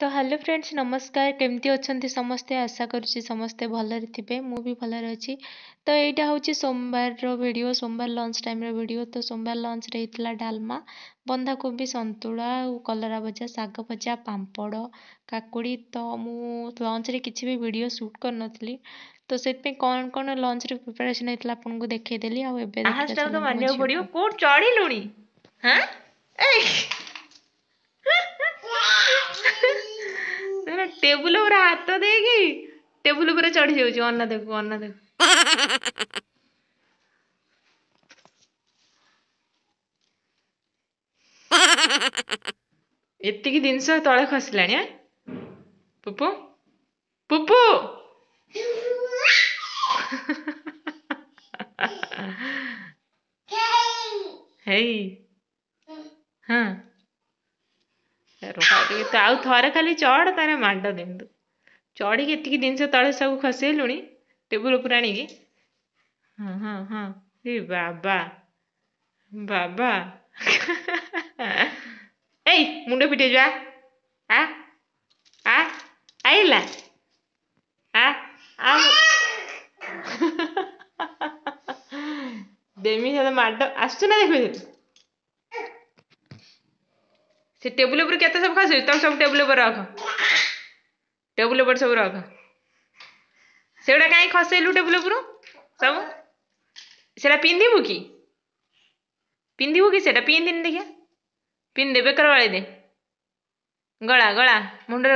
तो hello friends नमस्कार केमती अच्छे समस्ते आशा करुच्ची समस्ते भलरे थे मु भी भलरे अच्छी। तो यहाँ हूँ सोमवार वीडियो सोमवार लंच टाइम वीडियो। तो सोमवार लंच रे हितला डालमा बंधाकोबी संतुला कलरा भजा शाग भजा पांपड़ काकुड़ी। तो मु लंच रे किसी भी वीडियो शूट कर नथली तो से कौन कौन लंच रे प्रिपरेशन होता आपको देखदेली आबे देखा तो मानिया पड़ियो कोट चढ़िलुणी हां टेबुल पर हाथ देगी टेबुल पर चढ़ी जाउची अन्ना देखो एतिकी जिनस तले खसलाणी पुपु पुपु हेई हाँ तो आउ थरे खाली चढ़ तारे माड देमु चढ़ी एतिकी जिनस तले सब खसेलुणी टेबुल पर आनिकी। हाँ हाँ हाँ हे बाबा बाबा ए मुंड पिटे जा आ आ आइला आ आ देमी से माड आसु ना देख से टेबुल ऊपर केते सब खस तुम सब टेबुल ऊपर रख टेबुल ऊपर सब रख सेटा कहीं खसेलु टेबुल ऊपर सब सेटा पिंधिबु कि सेटा पिंधिन देखिया पिंधे बेकर वाले दे गला गला मुंडरे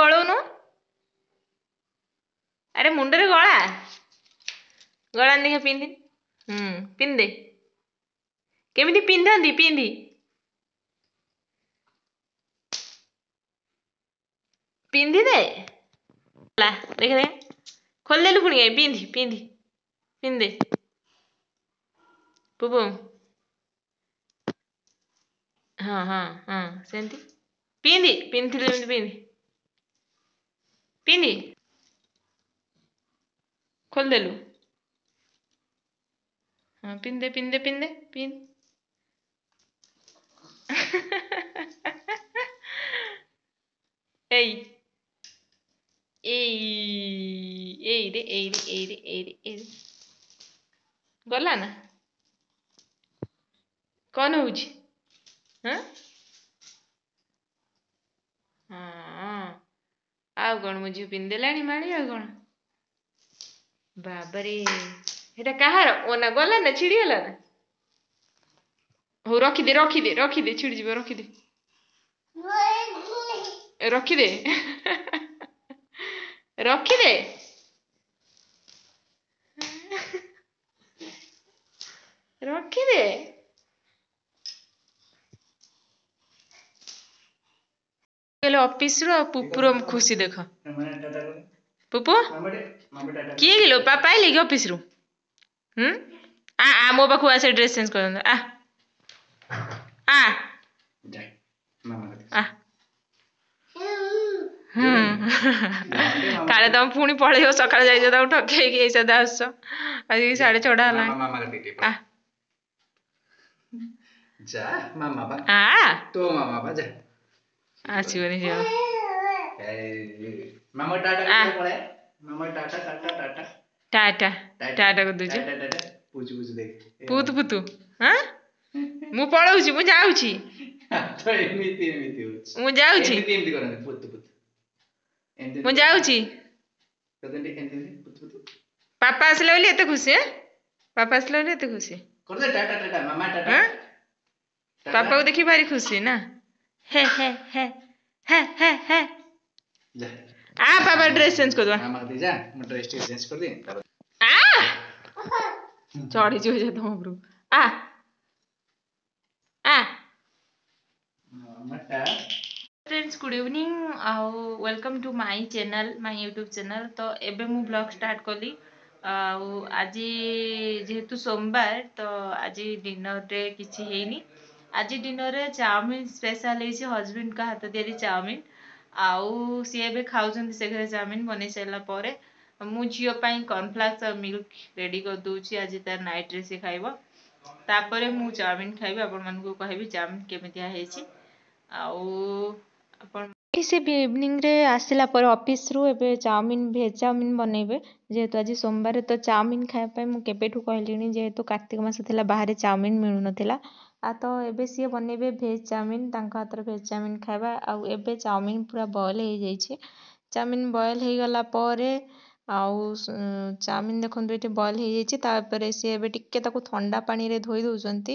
गलौनु अरे मुंडरे गला गला देखिया पिंधि पिंधे केमिति पिंधंती पिंधि पिंधि दे ला देख दे खोल देलु पुणी पिंधि पिंधि पिंधे पुपु हाँ हाँ हाँ सेमती पिंधि पिंधि पिंधि पिंधि खोल देलु हाँ पिंधे पिंधे पिंधे पिंध एई एई गला ना कौन हूँ हाँ हाँ आउ कौन मुझे पिंधेलाणी माड़ी आ कौन बाबरे एटा कहार ओना गला ना छिड़ीगला ना हो रखीदे छिड़ी जीव रखीदे रखीदे रखीदे रखीदे ऑफिस रो पुपुर खुशी देख पुपु किए गेलो पापा आइले कि ऑफिस रू आ आ मो पाखु आसे ड्रेस चेंज कर आ आ आ काले तुम पुणी पलैब सका जाइए तुम ठकई सदा आस आज 6:30 है जा मामा बा आ तो मामा बा जा आसीबनी जो मामा टाटा पळे मामा टाटा टाटा टाटा टाटा टाटा को दुजु टाटा पूछ पूछ देख पुतु पुतु हां मु पळौची मु जाउची तो एमिति एमिति होछ मु जाउची एमिति एमिति करन पुतु पुतु एमिति मु जाउची कदंडी एमिति पुतु पुतु पापा आसले बोली एते खुशी है पापा आसले बोली एते खुशी कर दे टाटा टाटा मामा टाटा हां पापा को देखी भारी खुशी ना हे जा आ पापा ड्रेस चेंज कर दो मामा दे जा म ड्रेस चेंज कर दे आ चढ़ी जो जे तुम ब्रो आ आ मटा फ्रेंड्स गुड इवनिंग आउ welcome to my channel my YouTube channel. तो एबे मु ब्लॉग स्टार्ट कली आज जेहेतु सोमवार तो आज डिनर रे किछि हेनी आज डिनर रे चाउमीन स्पेशल है हजबैंड का हाथ तैयारी चाउमीन आउ सी एबे खाउछन से घरे चाउमीन बनै सैला परे मु झियो पाई कॉर्नफ्लेक्स और मिल्क रेडी कर दूची आज तार नाइट रे से खाइबो तापरे मु चाउमीन खाइबे आपण मन को कहबी चाउमीन केमितिया हेछि आउ ଆପଣ ଏଠି ସେ ବି ଇଭିନିଂରେ ଆସିଲା ପରେ ଅଫିସରୁ ଏବେ ଭେଜ୍ ଚାଉମିନ୍ ବନେଇବେ। ଯେହେତୁ ଆଜି ସୋମବାର ତ ଚାଉମିନ୍ ଖାଇବା ପାଇଁ ମୁଁ କେବେଠୁ କହିଲିଣି, ଯେହେତୁ କାର୍ତ୍ତିକ ମାସ ଥିଲା ବାହାରେ ଚାଉମିନ୍ ମିଳୁନଥିଲା। ତ ଏବେ ସିଏ ବନେଇବେ ଭେଜ୍ ଚାଉମିନ୍, ତାଙ୍କ ହାତରେ ଭେଜ୍ ଚାଉମିନ୍ ଖାଇବା। ଆଉ ଏବେ ଚାଉମିନ୍ ପୁରା ବଏଲ୍ ହେଇଯାଇଛି। ଚାଉମିନ୍ ବଏଲ୍ ହେଇଗଲା ପରେ ଚାଉମିନ୍ ଦେଖନ୍ତୁ ଏଠି ବଏଲ୍ ହେଇଯାଇଛି। ତାପରେ ସିଏ ଏବେ ଟିକେ ତାକୁ ଥଣ୍ଡା ପାଣିରେ ଧୋଇ ଦେଉଛନ୍ତି,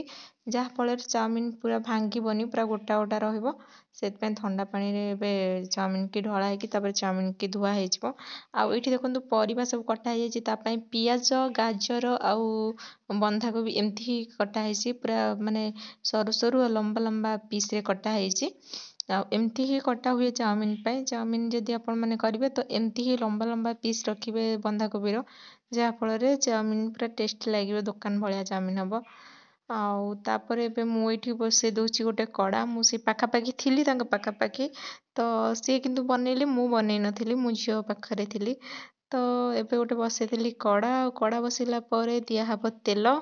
ଯାହାଫଳରେ ଚାଉମିନ୍ ପୁରା ଭାଙ୍ଗିବନି, ପୁରା ଗୋଟା ଗୋଟା ରହିବ। ସେଥିପାଇଁ ଥଣ୍ଡା ପାଣିରେ ଏବେ ଚାଉମିନ୍ କି ଢଳା ହେଇକି ତାପରେ ଚାଉମିନ୍ କି ଧୁଆ ହେଇଯିବ। ଆଉ ଏଇଠି ଦେଖନ୍ତୁ ପରିବା ସବୁ କଟା ହେଇଯାଇଛି। ତା ପାଇଁ ପିଆଜ, ଗାଜର ଆଉ ବନ୍ଧାକୋବି ଏମିତି ହିଁ କଟା ହେଇଛି, ପୁରା ମାନେ ସରୁ ସରୁ ଆଉ ଲମ୍ବା ଲମ୍ବା ପିସ୍ରେ କଟା ହେଇଛି। ଆଉ ଏମିତି ହିଁ କଟା ହୁଏ ଚାଉମିନ୍ ପାଇଁ। ଚାଉମିନ୍ ଯଦି ଆପଣମାନେ କରିବେ ତ ଏମିତି ହିଁ ଲମ୍ବା ଲମ୍ବା ପିସ୍ ରଖିବେ ବନ୍ଧାକୋବିର, ଯାହାଫଳରେ ଚାଉମିନ୍ ପୁରା ଟେଷ୍ଟି ଲାଗିବ, ଦୋକାନ ଭଳିଆ ଚାଉମିନ୍ ହେବ। ଆଉ ତାପରେ ଏବେ ମୁଁ ଏଇଠି ବସେଇ ଦେଉଛି ଗୋଟେ କଡ଼ା। ମୁଁ ସେ ପାଖାପାଖି ଥିଲି ତାଙ୍କ ପାଖାପାଖି, ତ ସିଏ କିନ୍ତୁ ବନେଇଲେ, ମୁଁ ବନେଇ ନଥିଲି, ମୁଁ ଝିଅ ପାଖରେ ଥିଲି। ତ ଏବେ ଗୋଟେ ବସେଇଥିଲି କଡ଼ା। ଆଉ କଡ଼ା ବସେଇଲା ପରେ ଦିଆହେବ ତେଲ।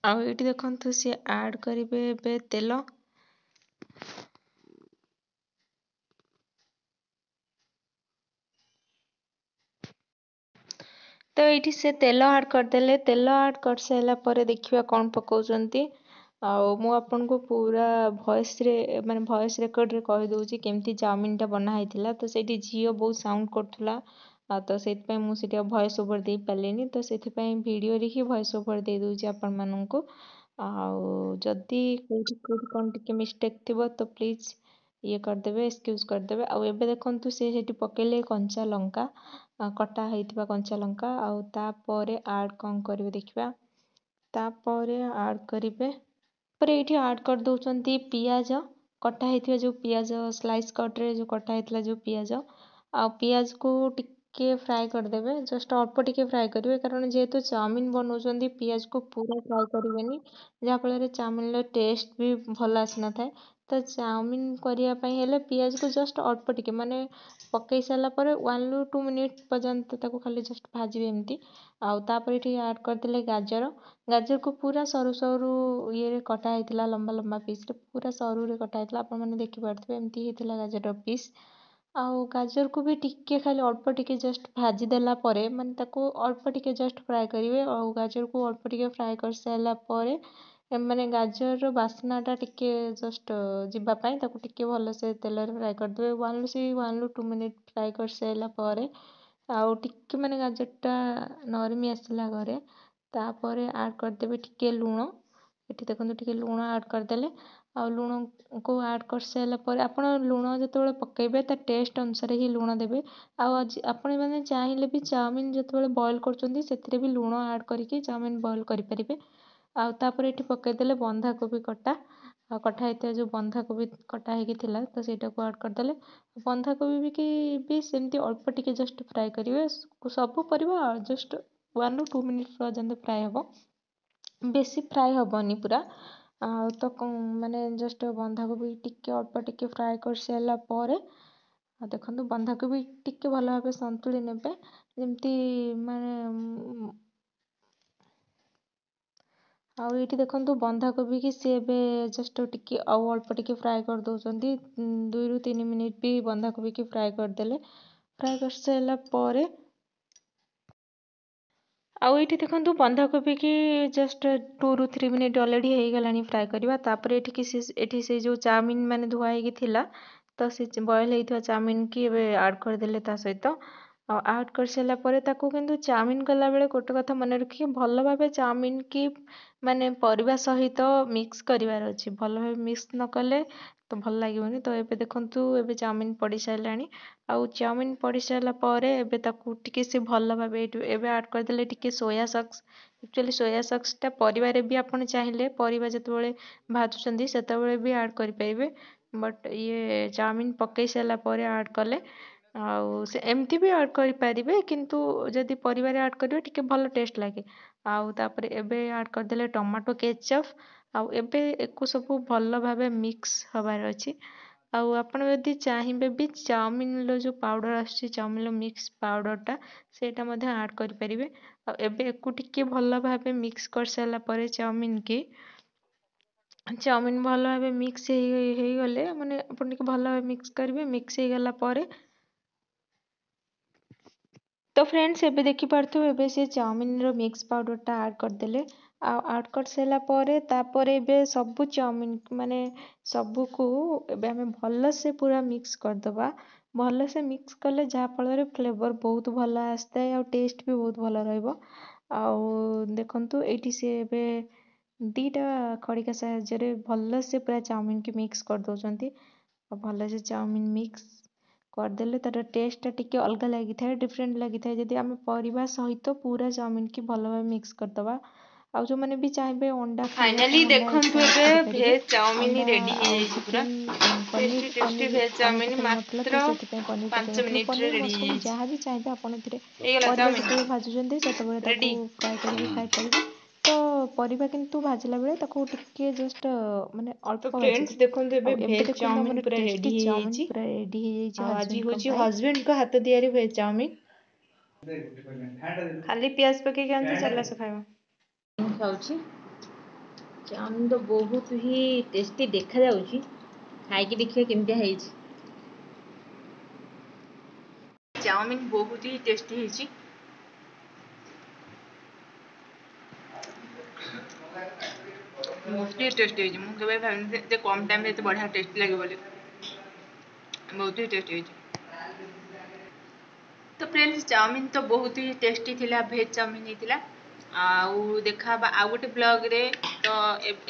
ଆଉ ଏଇଠି ଦେଖନ୍ତୁ ସିଏ ଆଡ଼୍ କରିବେ ଏବେ ତେଲ। ତ ଏଇଠି ସେ ତେଲ ଆଡ଼୍ କରିଦେଲେ। ତେଲ ଆଡ଼୍ କରିସାରିଲା ପରେ ଦେଖିବା କ'ଣ ପକାଉଛନ୍ତି। ଆଉ ମୁଁ ଆପଣଙ୍କୁ ପୁରା ଭଏସ୍ରେ ମାନେ ଭଏସ୍ ରେକର୍ଡ଼ରେ କହିଦେଉଛି କେମିତି ଚାଉମିନ୍ଟା ବନା ହେଇଥିଲା। ତ ସେଇଠି ଝିଅ ବହୁତ ସାଉଣ୍ଡ କରୁଥିଲା, ତ ସେଇଥିପାଇଁ ମୁଁ ସେଠି ଆଉ ଭଏସ୍ ଓଭର୍ ଦେଇପାରିଲିନି। ତ ସେଥିପାଇଁ ଭିଡ଼ିଓରେ ହିଁ ଭଏସ୍ ଓଭର୍ ଦେଇଦେଉଛି ଆପଣମାନଙ୍କୁ। ଆଉ ଯଦି କେଉଁଠି କ'ଣ ଟିକେ ମିଷ୍ଟେକ୍ ଥିବ ତ ପ୍ଲିଜ୍ ଇଏ କରିଦେବେ, ଏକ୍ସକ୍ୟୁଜ୍ କରିଦେବେ। ଆଉ ଏବେ ଦେଖନ୍ତୁ ସେ ସେଠି ପକେଇଲେ କଞ୍ଚା ଲଙ୍କା, କଟା ହେଇଥିବା କଞ୍ଚା ଲଙ୍କା। ଆଉ ତାପରେ ଆଡ଼୍ କ'ଣ କରିବେ ଦେଖିବା। ତାପରେ ଆଡ଼୍ କରିବେ, ତାପରେ ଏଇଠି ଆଡ଼୍ କରିଦେଉଛନ୍ତି ପିଆଜ, କଟା ହେଇଥିବା ଯେଉଁ ପିଆଜ ସ୍ଲାଇସ୍ କଟ୍ରେ ଯେଉଁ କଟା ହେଇଥିଲା ଯେଉଁ ପିଆଜ। ଆଉ ପିଆଜକୁ ଟିକେ ଫ୍ରାଏ କରିଦେବେ, ଜଷ୍ଟ ଅଳ୍ପ ଟିକେ ଫ୍ରାଏ କରିବେ, କାରଣ ଯେହେତୁ ଚାଉମିନ୍ ବନାଉଛନ୍ତି ପିଆଜକୁ ପୁରା ଫ୍ରାଏ କରିବେନି, ଯାହାଫଳରେ ଚାଉମିନ୍ର ଟେଷ୍ଟ ବି ଭଲ ଆସିନଥାଏ। ତ ଚାଉମିନ୍ କରିବା ପାଇଁ ହେଲେ ପିଆଜକୁ ଜଷ୍ଟ ଅଳ୍ପ ଟିକେ ମାନେ ପକେଇ ସାରିଲା ପରେ 1 ରୁ 2 ମିନିଟ୍ ପର୍ଯ୍ୟନ୍ତ ତାକୁ ଖାଲି ଜଷ୍ଟ ଭାଜିବେ ଏମିତି। ଆଉ ତାପରେ ଏଠି ଆଡ଼୍ କରିଦେଲେ ଗାଜର। ଗାଜରକୁ ପୁରା ସରୁ ସରୁ ଇଏରେ କଟା ହେଇଥିଲା, ଲମ୍ବା ଲମ୍ବା ପିସ୍ରେ ପୁରା ସରୁରେ କଟା ହେଇଥିଲା। ଆପଣମାନେ ଦେଖିପାରୁଥିବେ ଏମିତି ହେଇଥିଲା ଗାଜରର ପିସ୍। ଆଉ ଗାଜରକୁ ବି ଟିକେ ଖାଲି ଅଳ୍ପ ଟିକେ ଜଷ୍ଟ ଭାଜି ଦେଲା ପରେ, ମାନେ ତାକୁ ଅଳ୍ପ ଟିକେ ଜଷ୍ଟ ଫ୍ରାଏ କରିବେ। ଆଉ ଗାଜରକୁ ଅଳ୍ପ ଟିକେ ଫ୍ରାଏ କରିସାରିଲା ପରେ, ମାନେ ଗାଜରର ବାସ୍ନାଟା ଟିକେ ଜଷ୍ଟ ଯିବା ପାଇଁ ତାକୁ ଟିକେ ଭଲସେ ତେଲରେ ଫ୍ରାଏ କରିଦେବେ। 1 ରୁ 2 ମିନିଟ୍ ଫ୍ରାଏ କରିସାରିଲା ପରେ, ଆଉ ଟିକେ ମାନେ ଗାଜରଟା ନରମି ଆସିଲା ପରେ, ତାପରେ ଆଡ଼୍ କରିଦେବେ ଟିକେ ଲୁଣ। ଏଠି ଦେଖନ୍ତୁ ଟିକେ ଲୁଣ ଆଡ଼୍ କରିଦେଲେ। ଆଉ ଲୁଣକୁ ଆଡ଼୍ କରିସାରିଲା ପରେ, ଆପଣ ଲୁଣ ଯେତେବେଳେ ପକାଇବେ ତା ଟେଷ୍ଟ ଅନୁସାରେ ହିଁ ଲୁଣ ଦେବେ। ଆଉ ଆପଣମାନେ ଚାହିଁଲେ ବି ଚାଉମିନ୍ ଯେତେବେଳେ ବଏଲ୍ କରୁଛନ୍ତି ସେଥିରେ ବି ଲୁଣ ଆଡ଼୍ କରିକି ଚାଉମିନ୍ ବଏଲ୍ କରିପାରିବେ। ଆଉ ତାପରେ ଏଠି ପକାଇଦେଲେ ବନ୍ଧାକୋବି କଟା। ଆଉ କଟା ହେଇଥିବା ଯେଉଁ ବନ୍ଧାକୋବି କଟା ହେଇକି ଥିଲା ତ ସେଇଟାକୁ ଆଡ଼୍ କରିଦେଲେ। ବନ୍ଧାକୋବି ବି ସେମିତି ଅଳ୍ପ ଟିକେ ଜଷ୍ଟ ଫ୍ରାଏ କରିବେ। ସବୁ ପରିବା ଜଷ୍ଟ 1 ରୁ 2 ମିନିଟ୍ ପର୍ଯ୍ୟନ୍ତ ଫ୍ରାଏ ହେବ, ବେଶୀ ଫ୍ରାଏ ହେବନି ପୁରା। ଆଉ ତ ମାନେ ଜଷ୍ଟ ବନ୍ଧାକୋବି ଟିକେ ଅଳ୍ପ ଟିକେ ଫ୍ରାଏ କରିସାରିଲା ପରେ, ଆଉ ଦେଖନ୍ତୁ ବନ୍ଧାକୋବି ଟିକେ ଭଲ ଭାବେ ସନ୍ତୁଳି ନେବେ, ଯେମିତି ମାନେ ଆଉ ଏଇଠି ଦେଖନ୍ତୁ ବନ୍ଧାକୋବି କି ସିଏ ଏବେ ଜଷ୍ଟ ଟିକେ ଆଉ ଅଳ୍ପ ଟିକେ ଫ୍ରାଏ କରିଦେଉଛନ୍ତି। 2 ରୁ 3 ମିନିଟ୍ ବି ବନ୍ଧାକୋବି କି ଫ୍ରାଏ କରିଦେଲେ। ଫ୍ରାଏ କରିସାରିଲା ପରେ, ଆଉ ଏଇଠି ଦେଖନ୍ତୁ ବନ୍ଧାକୋବି କି ଜଷ୍ଟ 2 ରୁ 3 ମିନିଟ୍ ଅଲରେଡ଼ି ହେଇଗଲାଣି ଫ୍ରାଏ କରିବା। ତାପରେ ଏଠି ସେ ଯେଉଁ ଚାଉମିନ୍ ମାନେ ଧୁଆ ହେଇକି ଥିଲା, ତ ସେ ବଏଲ୍ ହେଇଥିବା ଚାଉମିନ୍ କି ଏବେ ଆଡ଼୍ କରିଦେଲେ ତା ସହିତ। ଆଉ ଆଡ଼୍ କରିସାରିଲା ପରେ ତାକୁ କିନ୍ତୁ ଚାଉମିନ୍ କଲାବେଳେ ଗୋଟେ କଥା ମନେ ରଖିକି ଭଲ ଭାବେ ଚାଉମିନ୍ କି ମାନେ ପରିବା ସହିତ ମିକ୍ସ କରିବାର ଅଛି। ଭଲ ଭାବେ ମିକ୍ସ ନ କଲେ ତ ଭଲ ଲାଗିବନି। ତ ଏବେ ଦେଖନ୍ତୁ ଏବେ ଚାଉମିନ୍ ପଡ଼ିସାରିଲାଣି। ଆଉ ଚାଉମିନ୍ ପଡ଼ିସାରିଲା ପରେ ଏବେ ତାକୁ ଟିକେ ସେ ଭଲ ଭାବେ ଏବେ ଆଡ଼୍ କରିଦେଲେ ଟିକେ ସୋୟା ସକ୍ସ। ଆକ୍ଚୁଆଲି ସୋୟା ସକ୍ସଟା ପରିବାରେ ବି ଆପଣ ଚାହିଁଲେ ପରିବା ଯେତେବେଳେ ଭାଜୁଛନ୍ତି ସେତେବେଳେ ବି ଆଡ଼୍ କରିପାରିବେ, ବଟ୍ ଚାଉମିନ୍ ପକାଇ ସାରିଲା ପରେ ଆଡ଼୍ କଲେ। ଆଉ ସେ ଏମିତି ବି ଆଡ଼୍ କରିପାରିବେ, କିନ୍ତୁ ଯଦି ପରିବାରେ ଆଡ଼୍ କରିବେ ଟିକେ ଭଲ ଟେଷ୍ଟ ଲାଗେ। ଆଉ ତାପରେ ଏବେ ଆଡ଼୍ କରିଦେଲେ ଟମାଟୋ କେଚପ୍। ଆଉ ଏବେ ଏକୁ ସବୁ ଭଲ ଭାବେ ମିକ୍ସ ହେବାର ଅଛି। ଆଉ ଆପଣ ଯଦି ଚାହିଁବେ ବି ଚାଉମିନ୍ର ଯେଉଁ ପାଉଡ଼ର ଆସୁଛି, ଚାଉମିନ୍ର ମିକ୍ସ ପାଉଡ଼ରଟା, ସେଇଟା ମଧ୍ୟ ଆଡ଼୍ କରିପାରିବେ। ଆଉ ଏବେ ଏକୁ ଟିକେ ଭଲ ଭାବେ ମିକ୍ସ କରିସାରିଲା ପରେ ଚାଉମିନ୍ କି ଚାଉମିନ୍ ଭଲ ଭାବେ ମିକ୍ସ ହେଇଗଲେ ମାନେ ଆପଣ ଟିକେ ଭଲ ଭାବେ ମିକ୍ସ କରିବେ। ମିକ୍ସ ହେଇଗଲା ପରେ ତ ଫ୍ରେଣ୍ଡସ୍ ଏବେ ଦେଖିପାରୁଥିବେ ଏବେ ସେ ଚାଉମିନ୍ର ମିକ୍ସ ପାଉଡ଼ରଟା ଆଡ଼୍ କରିଦେଲେ। ଆଉ ଆଡ଼୍ କରିସାରିଲା ପରେ ତାପରେ ଏବେ ସବୁ ଚାଉମିନ୍ ମାନେ ସବୁକୁ ଏବେ ଆମେ ଭଲସେ ପୁରା ମିକ୍ସ କରିଦେବା। ଭଲସେ ମିକ୍ସ କଲେ ଯାହାଫଳରେ ଫ୍ଲେଭର୍ ବହୁତ ଭଲ ଆସିଥାଏ ଆଉ ଟେଷ୍ଟ ବି ବହୁତ ଭଲ ରହିବ। ଆଉ ଦେଖନ୍ତୁ ଏଇଠି ସେ ଏବେ ଦୁଇଟା ଖଡ଼ିକା ସାହାଯ୍ୟରେ ଭଲସେ ପୁରା ଚାଉମିନ୍କି ମିକ୍ସ କରିଦେଉଛନ୍ତି। ଆଉ ଭଲସେ ଚାଉମିନ୍ ମିକ୍ସ କରିଦେଲେ ତାର ଟେଷ୍ଟଟା ଟିକେ ଅଲଗା ଲାଗିଥାଏ, ଡିଫରେଣ୍ଟ ଲାଗିଥାଏ ଯଦି ଆମେ ପରିବା ସହିତ ପୁରା ଚାଉମିନ୍କି ଭଲ ଭାବେ ମିକ୍ସ କରିଦେବା। ଆଉ ଯେଉଁମାନେ ବି ଚାହିଁବେ ଅଣ୍ଡା ଖାଇବା ଫାଇନାଲି ପାଇଁ ଅଣ୍ଡା ଦେଖନ୍ତୁ ଏକ୍ସଟ୍ରା ଆଡ଼୍ ଏବେ କରିପାରିବେ। ଭେଜ୍ ଚାଉମିନ୍ ଅଣ୍ଡା ରେଡ଼ି ଆଉ ହେଇଯାଇଛି ପୁରା। Chicken tasty paneer tasty paneer veg ଆମ ଚାଉମିନ୍ ପାଖରେ ନଥିଲା ମାତ୍ର ତ ସେଥିପାଇଁ ପନିର୍ 5 ପକାଇ ନଥିଲୁ। ମିନିଟ୍ରେ ପନିର୍ ରେଡ଼ି ମସରୁମ୍ ହେଇଯାଇଛି। ଯାହା ବି ଚାହିଁବେ ଆପଣ ଏଥିରେ ହେଇଗଲା ପରିବା ଚାଉମିନ୍ ଯେତେବେଳେ ଭାଜୁଛନ୍ତି ସେତେବେଳେ ରେଡ଼ି। ତାକୁ ଫ୍ରାଏ କରିକି ଖାଇପାରିବେ। ତ ପରିବା କିନ୍ତୁ ଭାଜିଲା ବେଳେ ତାକୁ ଟିକେ ଜଷ୍ଟ ମାନେ ତ ଅଳ୍ପ ଫ୍ରେଣ୍ଡସ୍ ଭାଜିବେ। ଦେଖନ୍ତୁ ଏବେ ଆଉ ଏବେ ଭେଜ୍ ଦେଖନ୍ତୁ ଚାଉମିନ୍ ଆମର ପୁରା ରେଡ଼ି ଟେଷ୍ଟି ଚାଉମିନ୍ ହେଇଯାଇଛି। ପୁରା ରେଡ଼ି ହେଇଯାଇଛି ଆଉ ଆଜି ହଜବେଣ୍ଡଙ୍କ ହେଉଛି ପାଇଁ। ହଜବେଣ୍ଡଙ୍କ ହାତ ତିଆରି ଭେଜ୍ ଚାଉମିନ୍। ଖାଲି ପିଆଜ ପକେଇକି ଆଣିଛୁ ଚାଲାସ ଖାଇବା। ଖାଉଛି ଚାଉମିନ୍ ତ ବହୁତ ହିଁ ଟେଷ୍ଟି ଦେଖାଯାଉଛି। ଖାଇକି ଦେଖିବା କେମିତିଆ ହେଇଛି। ଚାଉମିନ୍ ବହୁତ ହିଁ ଟେଷ୍ଟି ହେଇଛି। ବହୁତ ହି ଟେଷ୍ଟି ହେଇଛି। ମୁଁ କେବେ ଭାବିନି ଏତେ କମ୍ ଟାଇମ୍ରେ ଏତେ ବଢ଼ିଆ ଟେଷ୍ଟି ଲାଗିବ ବୋଲି। ବହୁତ ହି ଟେଷ୍ଟି ହେଇଛି। ତ ଫ୍ରେଣ୍ଡସ୍ ଚାଉମିନ୍ ତ ବହୁତ ହି ଟେଷ୍ଟି ଥିଲା। ଭେଜ୍ ଚାଉମିନ୍ ହେଇଥିଲା। ଆଉ ଦେଖାହେବା ଆଉ ଗୋଟେ ବ୍ଲଗ୍ରେ। ତ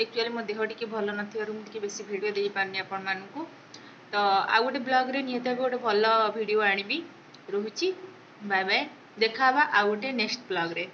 ଆକ୍ଚୁଆଲି ମୋ ଦେହ ଟିକେ ଭଲ ନଥିବାରୁ ମୁଁ ଟିକେ ବେଶୀ ଭିଡ଼ିଓ ଦେଇପାରୁନି ଆପଣମାନଙ୍କୁ। ତ ଆଉ ଗୋଟେ ବ୍ଲଗ୍ରେ ନିହାତି ଭାବେ ଗୋଟେ ଭଲ ଭିଡ଼ିଓ ଆଣିବି। ରହୁଛି ବାଏ ବାଏ। ଦେଖାହେବା ଆଉ ଗୋଟେ ନେକ୍ସଟ ବ୍ଲଗ୍ରେ।